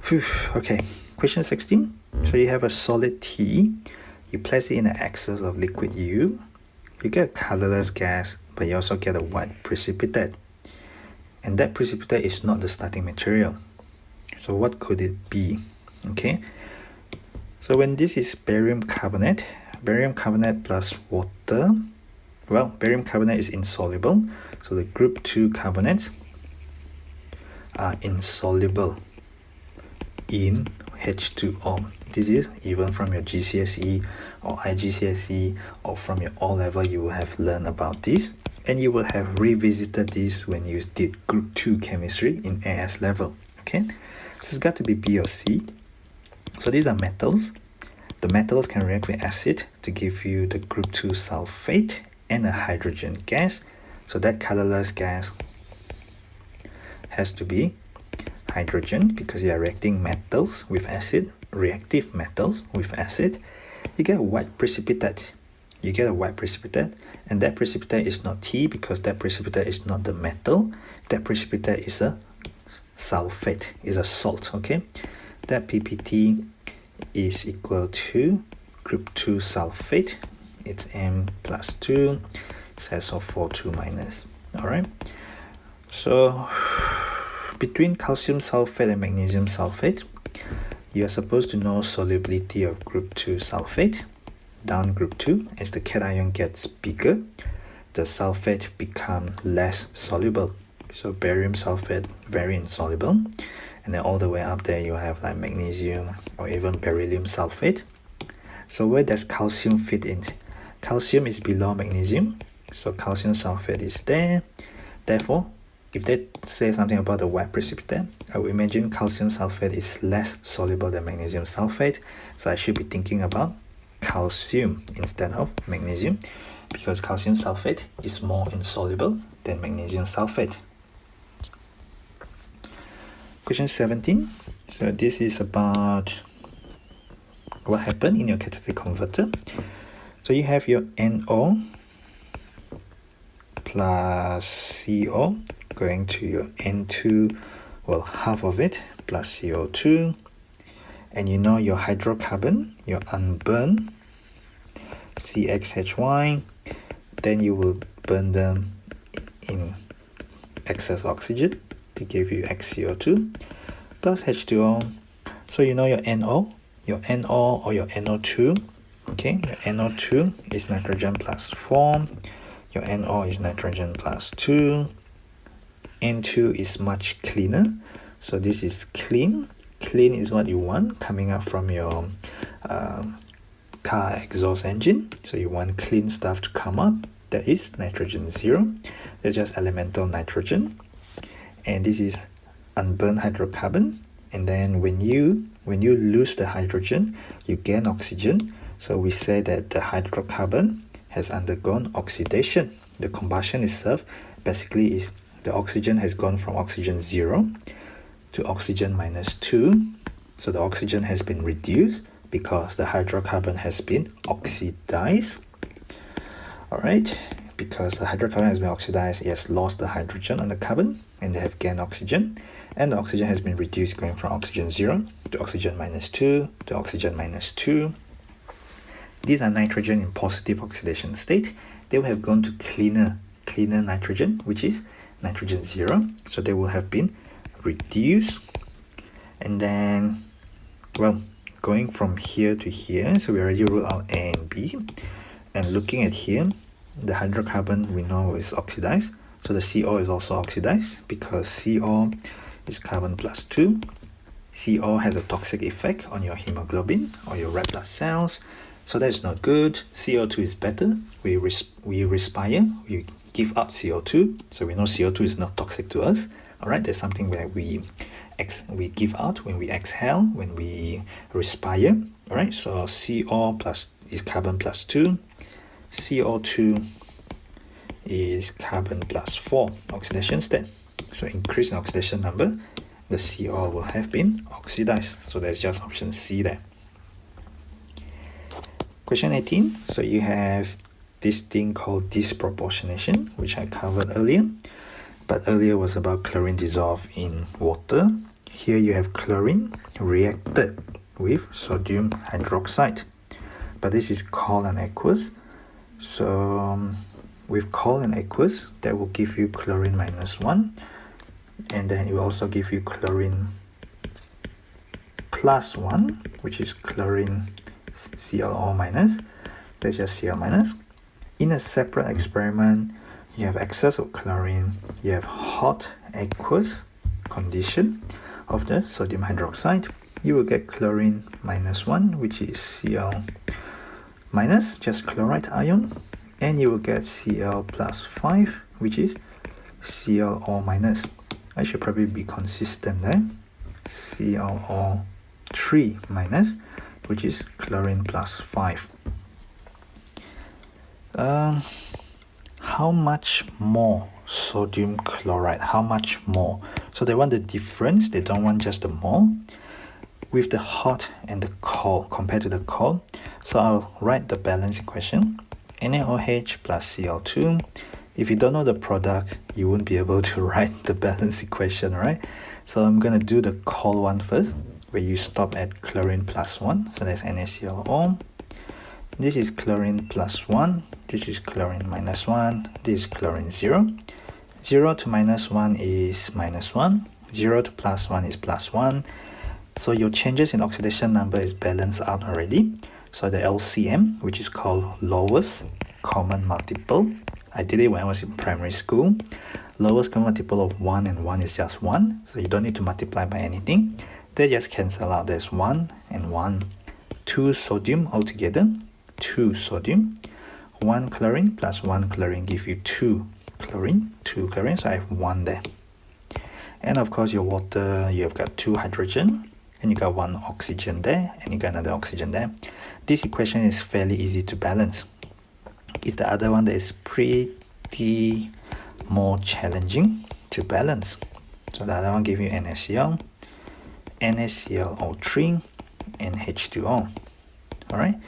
Whew, okay, question 16. So you have a solid T, you place it in the excess of liquid U, you get a colorless gas, but you also get a white precipitate. And that precipitate is not the starting material. So what could it be? Okay, so when this is barium carbonate plus water, well, barium carbonate is insoluble, so the group 2 carbonates are insoluble in H2O. This is even from your GCSE or IGCSE or from your O-level, you will have learned about this, and you will have revisited this when you did group 2 chemistry in AS level. Okay, so it's got to be B or C. So these are metals. The metals can react with acid to give you the group 2 sulfate and a hydrogen gas. So that colorless gas has to be hydrogen because you are reacting metals with acid, reactive metals with acid. You get a white precipitate. You get a white precipitate, and that precipitate is not T because that precipitate is not the metal. That precipitate is a sulfate, is a salt. Okay, that PPT is equal to group 2 sulfate. It's M plus 2, SO4 2 minus. Alright, so between calcium sulfate and magnesium sulfate, you are supposed to know solubility of group 2 sulfate. Down group 2, as the cation gets bigger, the sulfate becomes less soluble. So barium sulfate, very insoluble. And then all the way up there you have like magnesium or even beryllium sulfate. So where does calcium fit in? Calcium is below magnesium, so calcium sulfate is there. Therefore, if they say something about the white precipitate, I would imagine calcium sulfate is less soluble than magnesium sulfate. So I should be thinking about calcium instead of magnesium, because calcium sulfate is more insoluble than magnesium sulfate. Question 17. So this is about what happened in your catalytic converter. So you have your NO plus CO going to your N2, well, half of it, plus CO2. And you know your hydrocarbon, your unburned, CXHY, then you will burn them in excess oxygen to give you XCO2 plus H2O. So you know your NO or your NO2. Okay, your NO2 is nitrogen plus 4, your NO is nitrogen plus 2, N2 is much cleaner, so this is clean. Clean is what you want coming up from your car exhaust engine, so you want clean stuff to come up. That is nitrogen 0, that's just elemental nitrogen. And this is unburned hydrocarbon, and then when you lose the hydrogen, you gain oxygen. So we say that the hydrocarbon has undergone oxidation. The combustion itself basically is the oxygen has gone from oxygen 0 to oxygen minus 2. So the oxygen has been reduced because the hydrocarbon has been oxidized. Alright, because the hydrocarbon has been oxidized, it has lost the hydrogen on the carbon, and they have gained oxygen, and the oxygen has been reduced going from oxygen 0 to oxygen minus 2 to oxygen minus 2. These are nitrogen in positive oxidation state. They will have gone to cleaner nitrogen, which is nitrogen 0, so they will have been reduced. And then, well, going from here to here, so we already ruled out A and B. And looking at here, the hydrocarbon we know is oxidized, so the CO is also oxidized because CO is carbon plus 2. CO has a toxic effect on your hemoglobin or your red blood cells, so that's not good. CO2 is better. We respire, we give out CO2, so we know CO2 is not toxic to us. Alright, there's something that we give out when we exhale, when we respire. Alright, so CO plus is carbon plus 2, CO2 is carbon plus 4 oxidation state. So increase in oxidation number, the CO will have been oxidized. So that's just option C there. Question 18. So you have this thing called disproportionation, which I covered earlier. But earlier was about chlorine dissolved in water. here you have chlorine reacted with sodium hydroxide, but this is cold and aqueous. So with cold and aqueous, that will give you chlorine -1, and then it will also give you chlorine +1, which is chlorine ClO minus. That's just Cl minus. In a separate experiment, you have excess of chlorine, you have hot aqueous condition of the sodium hydroxide. You will get chlorine -1, which is Cl minus, just chloride ion, and you will get Cl +5, which is ClO minus. I should probably be consistent there. ClO3 minus, which is chlorine +5. How much more sodium chloride? How much more? So they want the difference, they don't want just the mole. With the hot and the cold, compared to the cold, so I'll write the balance equation. NaOH plus Cl2. If you don't know the product, you won't be able to write the balance equation, right? So I'm going to do the cold one first, where you stop at chlorine +1. So that's NaClO. This is chlorine +1. This is chlorine -1. This is chlorine 0. 0 to -1 is -1. 0 to +1 is +1. So your changes in oxidation number is balanced out already. So the LCM, which is called lowest common multiple, I did it when I was in primary school. Lowest common multiple of 1 and 1 is just 1. So you don't need to multiply by anything. They just cancel out. There's 1 and 1. 2 sodium altogether. 2 sodium. 1 chlorine plus 1 chlorine give you 2 chlorine. 2 chlorine, so I have 1 there. And of course your water, you've got 2 hydrogen. And you got 1 oxygen there. And you got another oxygen there. This equation is fairly easy to balance. It's the other one that is pretty more challenging to balance. So the other one give you NaCl, NaClO3, and H2O. Alright,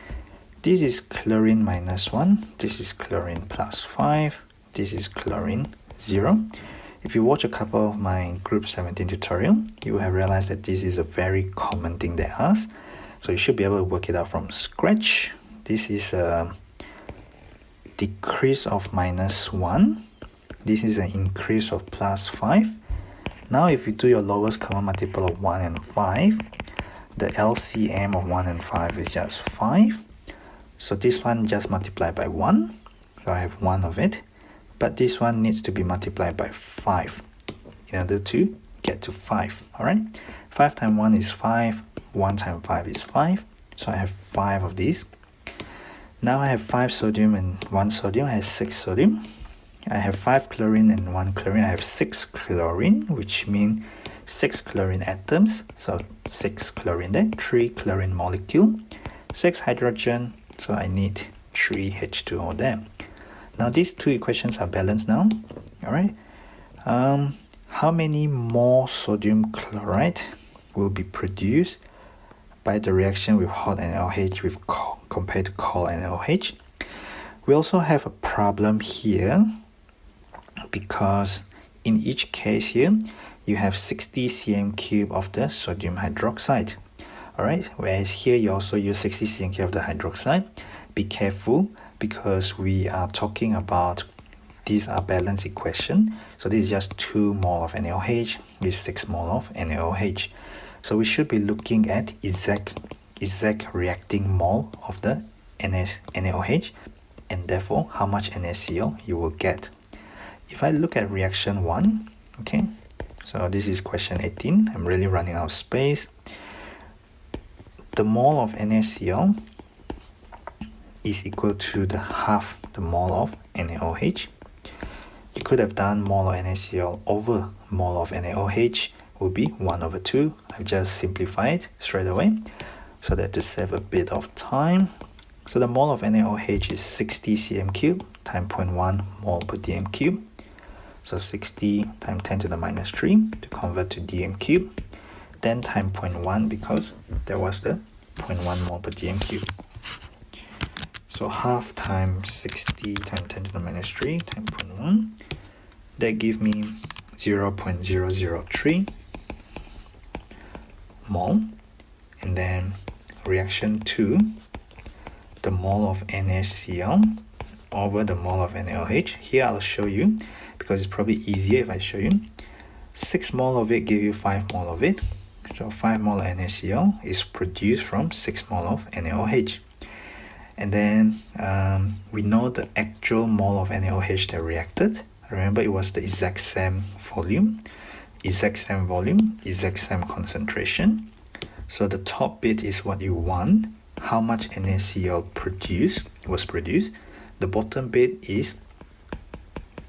this is chlorine -1, this is chlorine +5, this is chlorine 0. If you watch a couple of my group 17 tutorial, you will have realized that this is a very common thing they ask. So you should be able to work it out from scratch. This is a decrease of -1. This is an increase of +5. Now if you do your lowest common multiple of 1 and 5, the LCM of 1 and 5 is just 5. So this one just multiplied by 1. So I have 1 of it. But this one needs to be multiplied by 5 in order to get to 5. Alright? 5 times 1 is 5. 1 times 5 is 5. So I have 5 of these. Now I have 5 sodium and 1 sodium. I have 6 sodium. I have 5 chlorine and 1 chlorine. I have 6 chlorine, which means 6 chlorine atoms. So 6 chlorine there. 3 chlorine molecule. 6 hydrogen. So I need 3 H2O there. Now these two equations are balanced now. Alright. How many more sodium chloride will be produced by the reaction with hot NaOH with compared to cold NaOH? We also have a problem here because in each case here you have 60 cm cube of the sodium hydroxide. Alright, whereas here you also use 60 cm cube of the hydroxide. Be careful because we are talking about these are balanced equation. So this is just 2 mole of NaOH with 6 mole of NaOH. So we should be looking at exact reacting mole of the NaOH and therefore how much NaCl you will get. If I look at reaction 1, okay, so this is question 18. I'm really running out of space. The mole of NaCl is equal to the half the mole of NaOH. You could have done mole of NaCl over mole of NaOH will be 1/2. I've just simplified straight away so that to save a bit of time. So the mole of NaOH is 60 cm cube times 0.1 mole per dm cube. So 60 times 10 to the minus 3 to convert to dm cube. Then times 0.1 because there was the 0.1 mole per dm cube. So half times 60 times 10 to the minus 3 times 0.1. That gives me 0.003. mole, and then reaction 2, the mole of NaCl over the mole of NaOH. Here I'll show you, because it's probably easier if I show you. 6 mole of it give you 5 mole of it. So 5 mole of NaCl is produced from 6 mole of NaOH. And then we know the actual mole of NaOH that reacted. Remember, it was the exact same volume, exact same concentration. So the top bit is what you want, how much NaCl was produced. The bottom bit is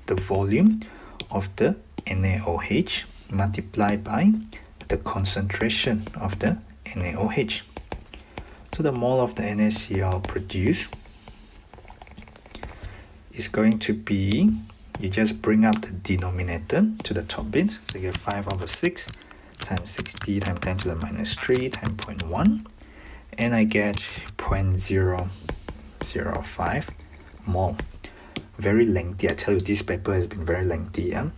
the volume of the NaOH multiplied by the concentration of the NaOH. So the mole of the NaCl produced is going to be, you just bring up the denominator to the top bit. So you get 5 over 6 times 60 times 10 to the minus 3 times 0.1. And I get 0.005 mole. Very lengthy. I tell you, this paper has been very lengthy. Yeah?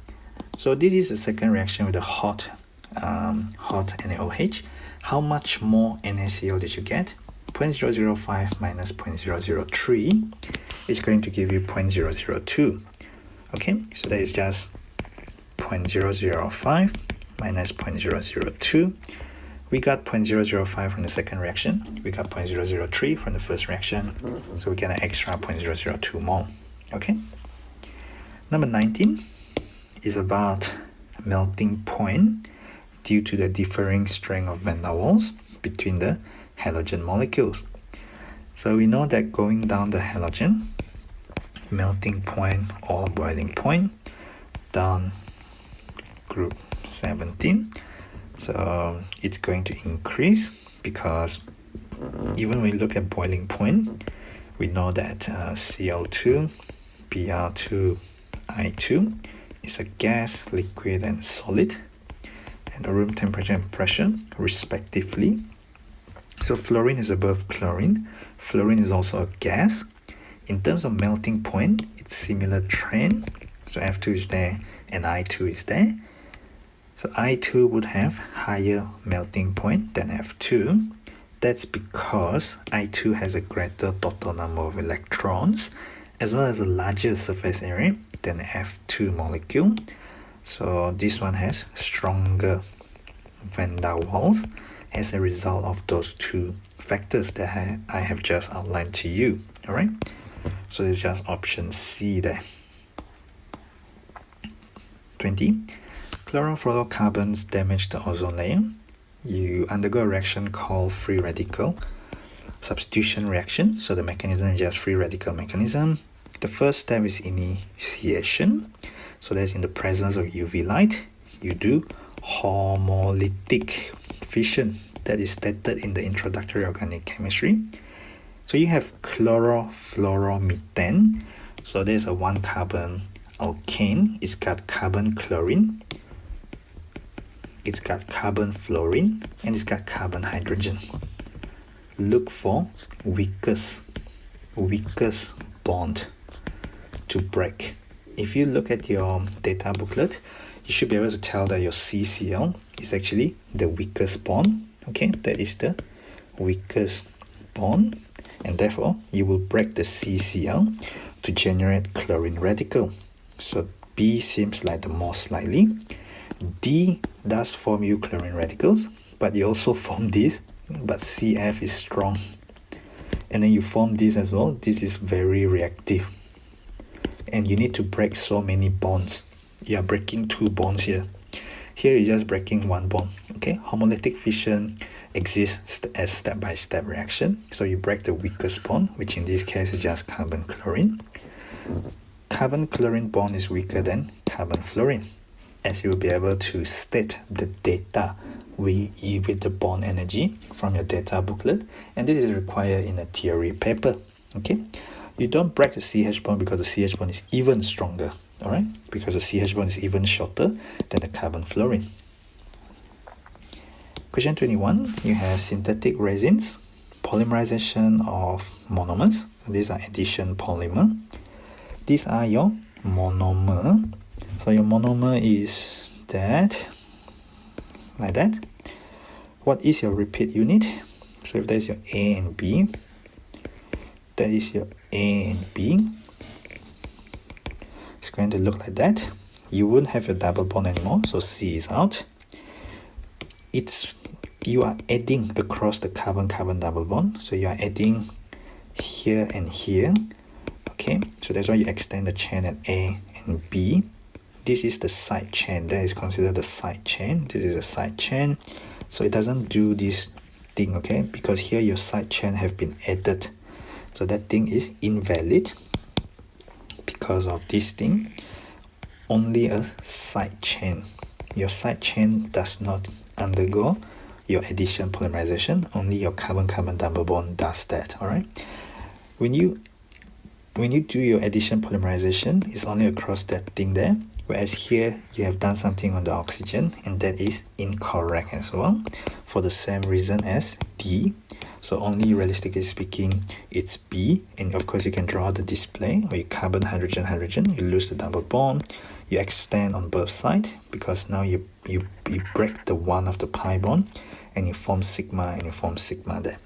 So this is the second reaction with the hot NaOH. How much more NaCl did you get? 0.005 minus 0.003 is going to give you 0.002. Okay, so that is just 0.005 minus 0.002. We got 0.005 from the second reaction. We got 0.003 from the first reaction. So we get an extra 0.002 mole. Okay. Number 19 is about melting point due to the differing strength of van der Waals between the halogen molecules. So we know that going down the halogen, melting point or boiling point, down group 17. So it's going to increase, because even when we look at boiling point, we know that CO2, Br2, I2 is a gas, liquid, and solid, and the room temperature and pressure respectively. So fluorine is above chlorine. Fluorine is also a gas. In terms of melting point, it's similar trend. So F2 is there and I2 is there. So I2 would have higher melting point than F2. That's because I2 has a greater total number of electrons as well as a larger surface area than F2 molecule. So this one has stronger van der Waals as a result of those two factors that I have just outlined to you. Alright, so it's just option C there. 20. Chlorofluorocarbons damage the ozone layer. You undergo a reaction called free radical substitution reaction. So the mechanism is just free radical mechanism. The first step is initiation. So that's in the presence of UV light. You do homolytic fission that is stated in the introductory organic chemistry. So you have chlorofluoromethane. So there's a 1 carbon alkane. It's got carbon chlorine. It's got carbon fluorine, and it's got carbon hydrogen. Look for weakest bond to break. If you look at your data booklet, you should be able to tell that your CCl is actually the weakest bond. Okay, that is the weakest bond, and therefore you will break the CCl to generate chlorine radical. So B seems like the most likely. D does form you chlorine radicals, but you also form this, but CF is strong. And then you form this as well. This is very reactive. And you need to break so many bonds. You are breaking 2 bonds here. Here you're just breaking 1 bond. Okay, homolytic fission exists as step-by-step reaction. So you break the weakest bond, which in this case is just carbon chlorine. Carbon chlorine bond is weaker than carbon fluorine, as you will be able to state the data with the bond energy from your data booklet, and this is required in a theory paper. Okay, you don't break the CH bond because the CH bond is even stronger, alright, because the CH bond is even shorter than the carbon fluorine. Question 21, you have synthetic resins, polymerization of monomers. So these are addition polymer. These are your monomer. So your monomer is that, like that. What is your repeat unit? So if there's your A and B, that is your A and B. It's going to look like that. You won't have a double bond anymore, so C is out. You are adding across the carbon-carbon double bond, so you are adding here and here. Okay, so that's why you extend the chain at A and B. This is the side chain. That is considered the side chain. This is a side chain. So it doesn't do this thing, okay? Because here your side chain have been added. So that thing is invalid because of this thing. Only a side chain. Your side chain does not undergo your addition polymerization. Only your carbon-carbon double bond does that, alright? When you do your addition polymerization, it's only across that thing there, whereas here you have done something on the oxygen, and that is incorrect as well, for the same reason as D. So only realistically speaking, it's B, and of course you can draw out the display where you carbon, hydrogen, hydrogen, you lose the double bond, you extend on both sides, because now you break the one of the pi bond, and you form sigma, and you form sigma there.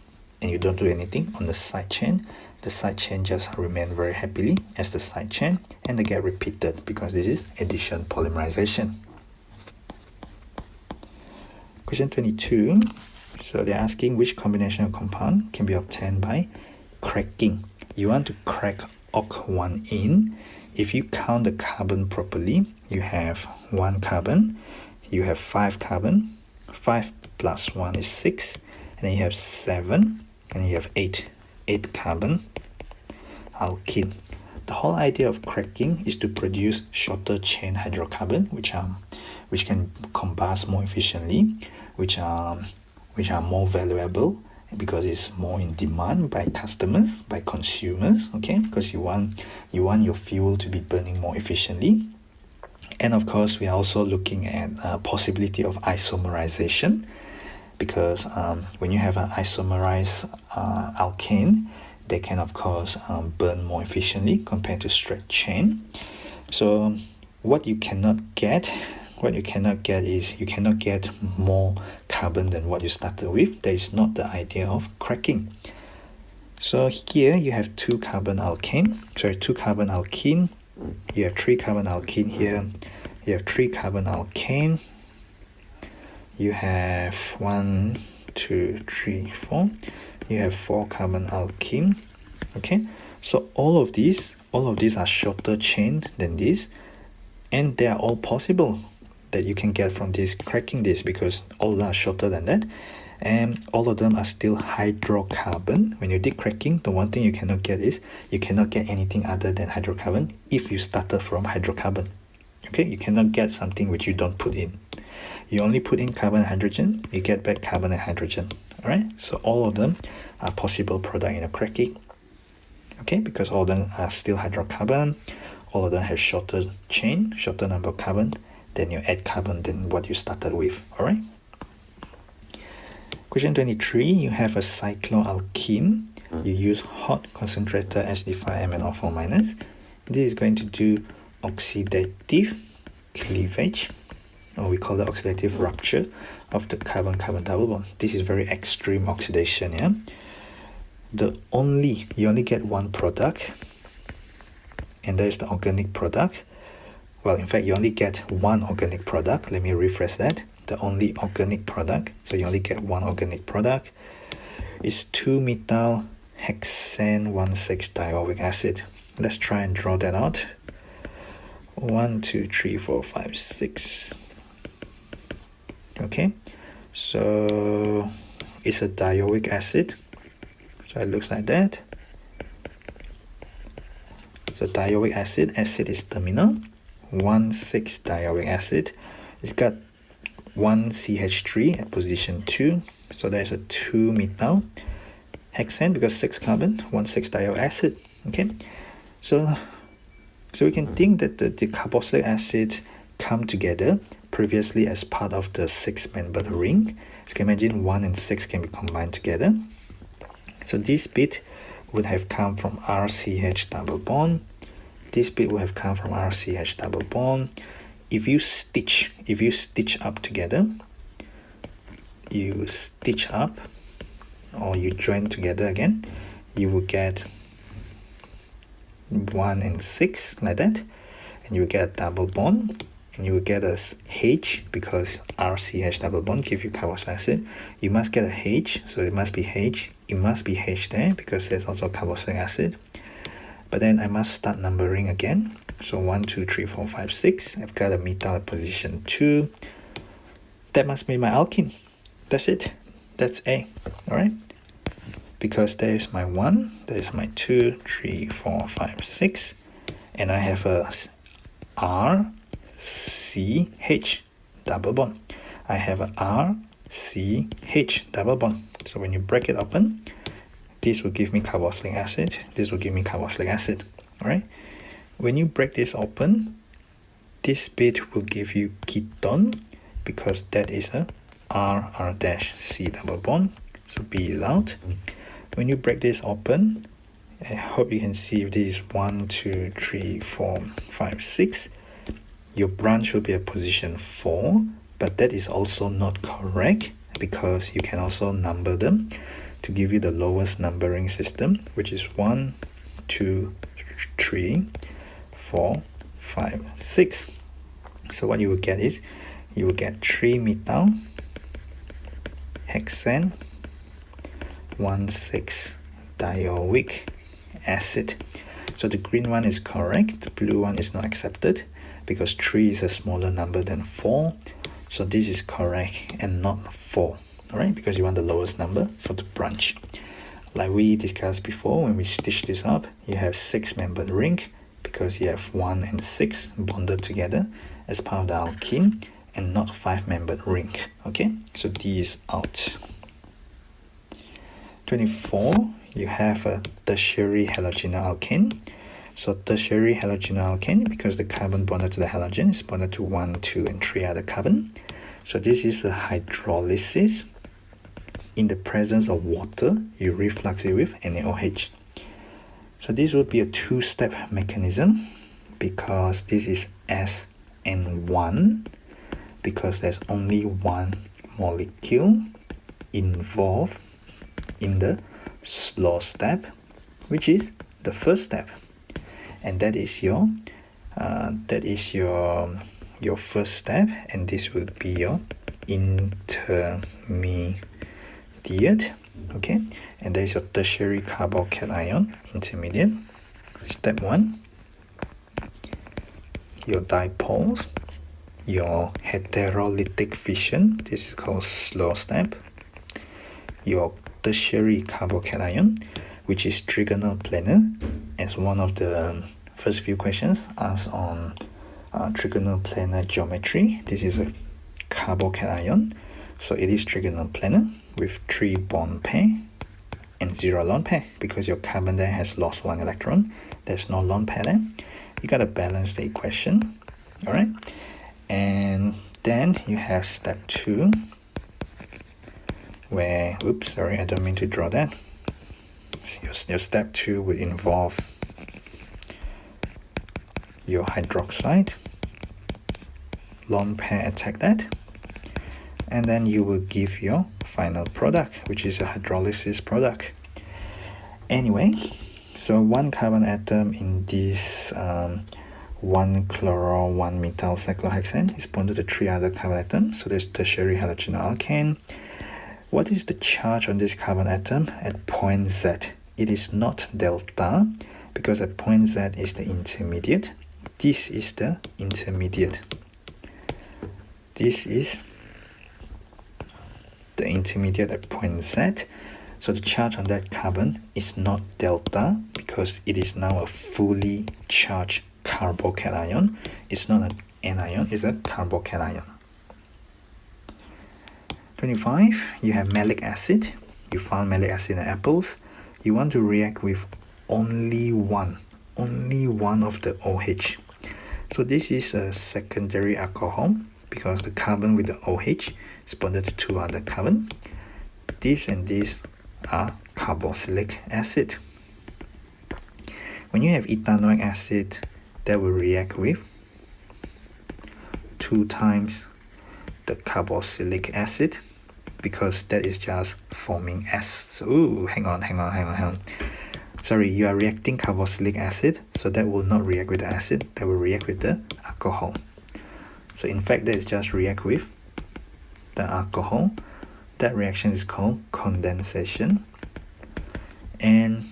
And you don't do anything on the side chain. The side chain just remain very happily as the side chain, and they get repeated because this is addition polymerization. Question 22. So they're asking which combination of compound can be obtained by cracking. You want to crack OC1 in. If you count the carbon properly, you have 1 carbon, you have 5 carbon, 5 plus 1 is 6, and then you have 7, and you have 8 carbon alkene. The whole idea of cracking is to produce shorter chain hydrocarbon, which can combust more efficiently, which are more valuable because it's more in demand by customers, by consumers, okay? Because you want your fuel to be burning more efficiently. And of course, we are also looking at possibility of isomerization, because when you have an isomerized alkane, they can of course burn more efficiently compared to straight chain. So what you cannot get is you cannot get more carbon than what you started with. That is not the idea of cracking. So here you have 2 carbon alkene, you have 3 carbon alkene here, you have 3 carbon alkane, you have 1, 2, 3, 4, you have 4 carbon alkene. Okay, so all of these are shorter chain than this, and they are all possible that you can get from this cracking this, because all of them are shorter than that, and all of them are still hydrocarbon. When you did cracking, the one thing you cannot get is you cannot get anything other than hydrocarbon if you started from hydrocarbon. Okay, you cannot get something which you don't put in. You only put in carbon and hydrogen, you get back carbon and hydrogen. Alright, so all of them are possible product in a cracking. Okay, because all of them are still hydrocarbon, all of them have shorter chain, shorter number of carbon, then you add carbon than what you started with. Alright. Question 23, you have a cycloalkene. You use hot concentrator SD5 MnO4-. This is going to do oxidative cleavage, or we call it oxidative rupture of the carbon-carbon double bond. This is very extreme oxidation, yeah? You only get one product, and that is the organic product. Well, in fact, you only get one organic product. Let me rephrase that. The only organic product, so you only get one organic product, is 2-methyl hexane 1,6-dioic acid. Let's try and draw that out. 1, 2, 3, 4, 5, 6. Okay, so it's a dioic acid. So it looks like that. So dioic acid is terminal. 1,6-dioic acid. It's got 1 CH3 at position 2. So there's a 2-methyl hexane because 6 carbon, 1,6-dioic acid. Okay, so we can think that the carboxylic acids come together previously as part of the 6-membered ring. So you can imagine 1 and 6 can be combined together. So this bit would have come from RCH double bond. This bit would have come from RCH double bond. If you stitch up together, you stitch up or you join together again, you will get 1 and 6 like that, and you will get a double bond, and you will get a H because RCH double bond give you carboxylic acid. You must get a H, so it must be H. It must be H there because there's also carboxylic acid. But then I must start numbering again. So 1, 2, 3, 4, 5, 6. I've got a methyl at position 2. That must be my alkene. That's it. That's A. Alright? Because there is my 1, there is my 2, 3, 4, 5, 6. And I have a R, C, H double bond. I have a R, C, H double bond. So when you break it open, this will give me carboxylic acid. This will give me carboxylic acid. Alright? When you break this open, this bit will give you ketone because that is a R-C double bond. So B is out. When you break this open, I hope you can see if this is 1, 2, 3, 4, 5, 6. Your branch will be at position 4, but that is also not correct because you can also number them to give you the lowest numbering system, which is 1, 2, 3, 4, 5, 6. So what you will get is you will get 3 methyl hexane 1,6 dioic acid. So the green one is correct, the blue one is not accepted because 3 is a smaller number than 4. So this is correct and not 4. Alright, because you want the lowest number for the branch. Like we discussed before, when we stitch this up, you have 6-membered ring because you have 1 and 6 bonded together as part of the alkene and not 5-membered ring. Okay, so D is out. 24, you have a tertiary halogenal alkane. So tertiary halogenal alkane, because the carbon bonded to the halogen is bonded to 1, 2, and 3 other carbon. So this is a hydrolysis. In the presence of water, you reflux it with NaOH. So this would be a 2-step mechanism because this is SN1 because there's only one molecule involved in the slow step, which is the first step, and that is your first step, and this would be your intermediate. Okay, and there is your tertiary carbocation intermediate. Step 1, your dipoles, your heterolytic fission, this is called slow step, your tertiary carbocation, which is trigonal planar, as one of the first few questions asked on trigonal planar geometry. This is a carbocation, so it is trigonal planar with 3 bond pair and 0 lone pair because your carbon there has lost 1 electron. There's no lone pair there. You gotta balance the equation. Alright, and then you have step 2 where, oops, sorry, I don't mean to draw that. So your step 2 will involve your hydroxide, lone pair attack that, and then you will give your final product, which is a hydrolysis product. Anyway, so one carbon atom in this 1 chloro 1 methyl cyclohexane is bonded to 3 other carbon atoms. So there's tertiary halogenal alkane. What is the charge on this carbon atom at point Z? It is not delta because at point Z is the intermediate. This is the intermediate. This is the intermediate at point Z. So the charge on that carbon is not delta because it is now a fully charged carbocation. It's not an anion, it's a carbocation. 25, you have malic acid. You found malic acid in apples. You want to react with only one of the OH. So this is a secondary alcohol because the carbon with the OH is bonded to 2 other carbon. This and this are carboxylic acid. When you have ethanoic acid, that will react with 2 times the carboxylic acid because that is just forming S. Ooh, hang on. Sorry, you are reacting carboxylic acid, so that will not react with the acid, that will react with the alcohol. So in fact, that is just react with the alcohol. That reaction is called condensation. And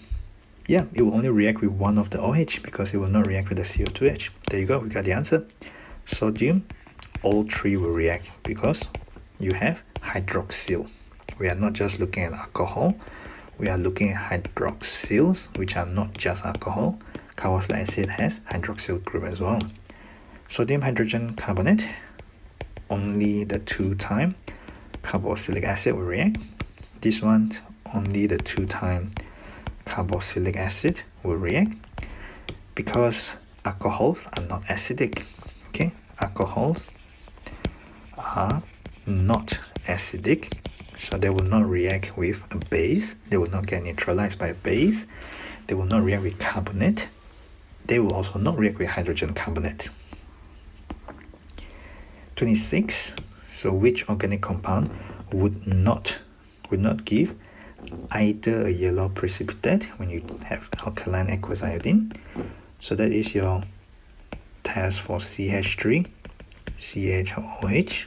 yeah, it will only react with one of the OH because it will not react with the CO2H. There you go, we got the answer. Sodium, all three will react because you have hydroxyl. We are not just looking at alcohol, we are looking at hydroxyls, which are not just alcohol. Carboxylic acid has hydroxyl group as well. Sodium hydrogen carbonate, only the 2-time carboxylic acid will react. This one, only the 2-time carboxylic acid will react because alcohols are not acidic. Okay, alcohols are not acidic, so they will not react with a base. They will not get neutralized by a base. They will not react with carbonate. They will also not react with hydrogen carbonate. 26. So which organic compound would not give either a yellow precipitate when you have alkaline aqueous iodine? So that is your test for CH3 CHOH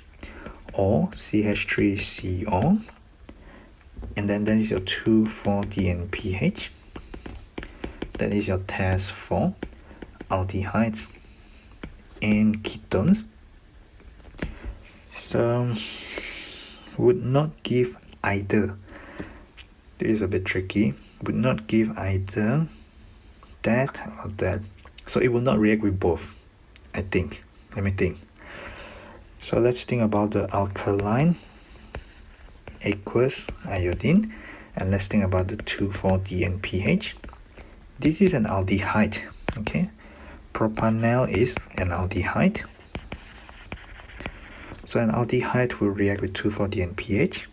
or CH3CO, and then that is your 2,4-DNPH. That is your test for aldehydes and ketones. So would not give either. This is a bit tricky. Would not give either that or that. So it will not react with both, I think. Let me think. So let's think about the alkaline aqueous iodine, and let's think about the 2,4-DNPH. This is an aldehyde, okay? Propanol is an aldehyde. So an aldehyde will react with 2,4-DNPH.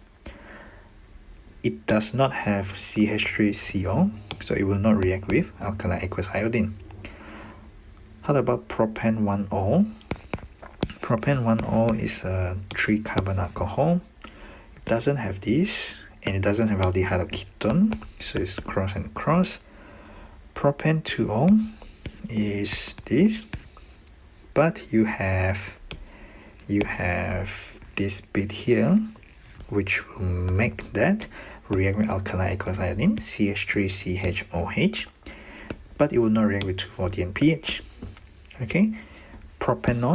It does not have CH3CO, so it will not react with alkaline aqueous iodine. How about propan-1-ol? Propan-1-ol is a 3-carbon alcohol. It doesn't have this, and it doesn't have aldehyde or ketone, so it's cross and cross. Propan-2-ol is this, but you have this bit here, which will make that react with alkaline aqueous iodine, CH3CHOH, but it will not react with 2,4-DNPH. Okay, propanol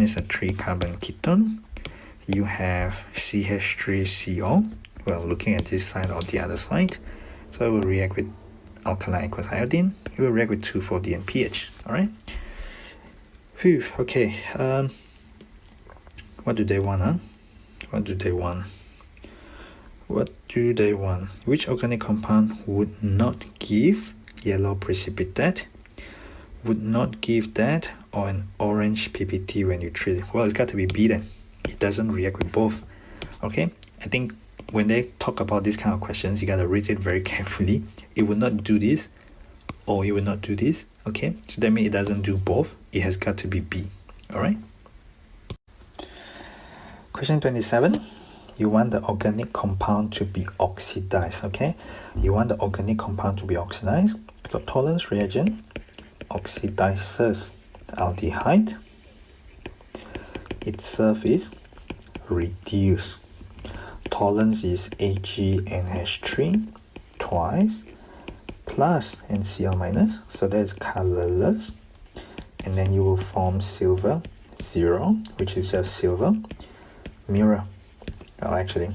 is a 3-carbon ketone. You have CH3CO, well, looking at this side or the other side, so it will react with alkaline aqueous iodine. It will react with 2,4-DNPH. All right. Phew. Okay. What do they want, What do they want? Which organic compound would not give yellow precipitate? Would not give that or an orange PPT when you treat it? Well, it's got to be B then. It doesn't react with both. Okay? I think when they talk about these kind of questions, you got to read it very carefully. It will not do this or it will not do this. Okay? So that means it doesn't do both. It has got to be B. Alright? Question 27. You want the organic compound to be oxidized, okay? You want the organic compound to be oxidized. So Tollens reagent oxidizes aldehyde. Its surface reduce. Tollens is AgNH3 twice plus NCl minus, so that is colorless. And then you will form silver 0, which is just silver mirror. Well, actually,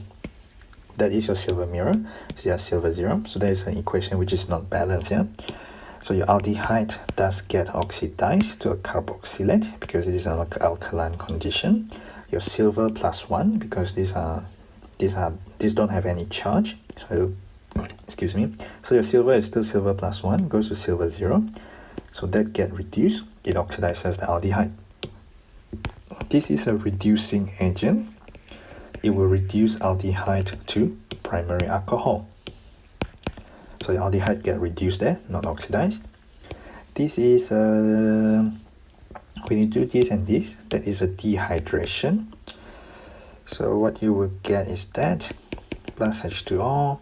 that is your silver mirror. So you have silver 0. So there is an equation which is not balanced. Yeah. So your aldehyde does get oxidized to a carboxylate because it is an alkaline condition. Your silver plus 1 because these don't have any charge. So excuse me. So your silver is still silver plus 1 goes to silver 0. So that get reduced. It oxidizes the aldehyde. This is a reducing agent. It will reduce aldehyde to primary alcohol. So the aldehyde get reduced there, not oxidized. This is when you do this and this, that is a dehydration. So what you will get is that plus H2O.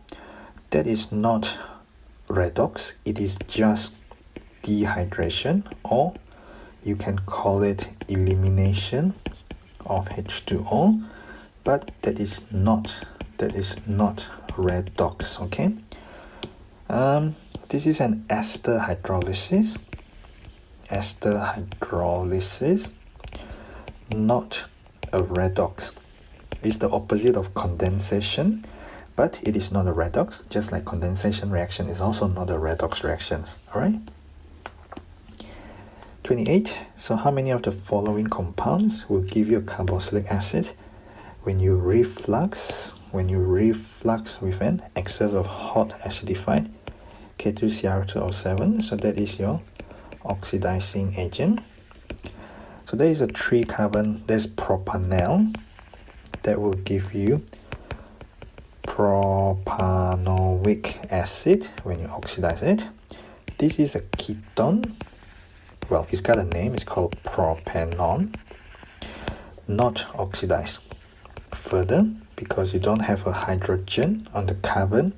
That is not redox, it is just dehydration, or you can call it elimination of H2O, but that is not redox. Okay, this is an ester hydrolysis, not a redox. It's the opposite of condensation, but it is not a redox, just like condensation reaction is also not a redox reaction. Alright? 28. So how many of the following compounds will give you a carboxylic acid when you reflux with an excess of hot acidified K2Cr2O7? So that is your oxidizing agent. So there is a 3 carbon, there's propanol, that will give you propanoic acid when you oxidize it. This is a ketone. Well, it's got a name, it's called propanon. Not oxidized. Further, because you don't have a hydrogen on the carbon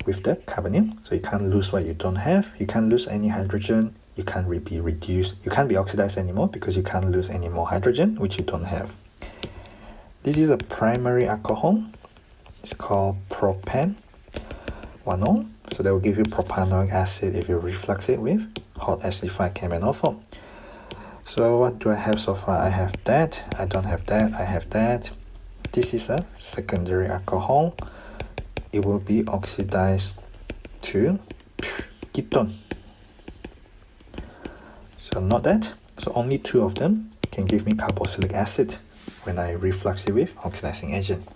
with the carbonyl, so you can't lose what you don't have. You can't lose any hydrogen. You can't be reduced. You can't be oxidized anymore because you can't lose any more hydrogen, which you don't have. This is a primary alcohol. It's called propan 1-ol. So that will give you propanoic acid if you reflux it with hot acidified KMNO form. So what do I have so far? I have that, I don't have that, I have that. This is a secondary alcohol. It will be oxidized to ketone. So not that. So only 2 of them can give me carboxylic acid when I reflux it with oxidizing agent.